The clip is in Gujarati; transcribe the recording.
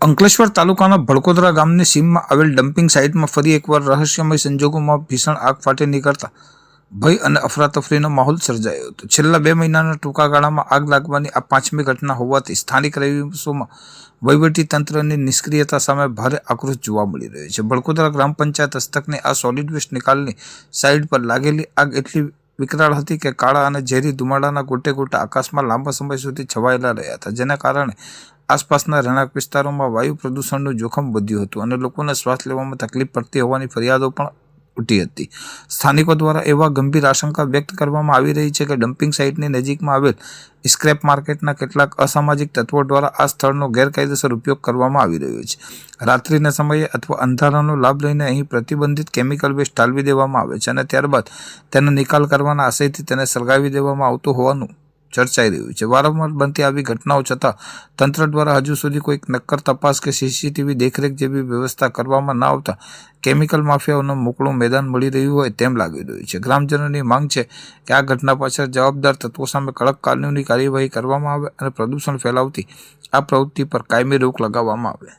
અંકલેશ્વર તાલુકાના ભડકોદરા ગામની સીમમાં આવેલ ડમ્પિંગ સાઇટમાં ફરી એકવાર રહસ્યમય સંજોગોમાં ભીષણ આગ ફાટી નીકળતા ભય અને અફરાતફરીનો માહોલ સર્જાયો હતો. છેલ્લા 2 મહિનાના ટૂંકા ગાળામાં આગ લાગવાની આ 5મી ઘટના હોવાથી સ્થાનિક રહીશોમાં વહીવટી તંત્રની નિષ્ક્રિયતા સામે ભારે આક્રોશ જોવા મળી રહ્યો છે. ભડકોદરા ગ્રામ પંચાયત હસ્તકની આ સોલિડ વેસ્ટ નિકાલની સાઇટ પર લાગેલી આગ એટલી વિકરાળ હતી કે કાળા અને ઝેરી ધુમાડાના ગોટે ગોટા આકાશમાં લાંબા સમય સુધી છવાયેલા રહ્યા હતા, જેના કારણે આસપાસના રહેણાંક વિસ્તારોમાં વાયુ પ્રદૂષણનું જોખમ વધ્યું હતું અને લોકોને શ્વાસ લેવામાં તકલીફ પડતી હોવાની ફરિયાદો પણ ઉઠી હતી. સ્થાનિકો દ્વારા એવા ગંભીર આશંકા વ્યક્ત કરવામાં આવી રહી છે કે ડમ્પિંગ સાઇટની નજીકમાં આવેલ સ્ક્રેપ માર્કેટના કેટલાક અસામાજિક તત્વો દ્વારા આ સ્થળનો ગેરકાયદેસર ઉપયોગ કરવામાં આવી રહ્યો છે. રાત્રિના સમયે અથવા અંધારાનો લાભ લઈને અહીં પ્રતિબંધિત કેમિકલ વેસ્ટ ઠાલવી દેવામાં આવે છે અને ત્યારબાદ તેનો નિકાલ કરવાના આશયથી તેને સળગાવી દેવામાં આવતો હોવાનું ચર્ચાઈ રહ્યું છે. વારંવાર બનતી આવી ઘટનાઓ છતાં તંત્ર દ્વારા હજુ સુધી કોઈ નક્કર તપાસ કે સીસીટીવી દેખરેખ જેવી વ્યવસ્થા કરવામાં ન આવતા કેમિકલ માફિયાઓનું મોકળું મેદાન મળી રહ્યું હોય તેમ લાગી રહ્યું છે. ગ્રામજનોની માંગ છે કે આ ઘટના પાછળ જવાબદાર તત્વો સામે કડક કાનૂની કાર્યવાહી કરવામાં આવે અને પ્રદૂષણ ફેલાવતી આ પ્રવૃત્તિ પર કાયમી રોક લગાવવામાં આવે.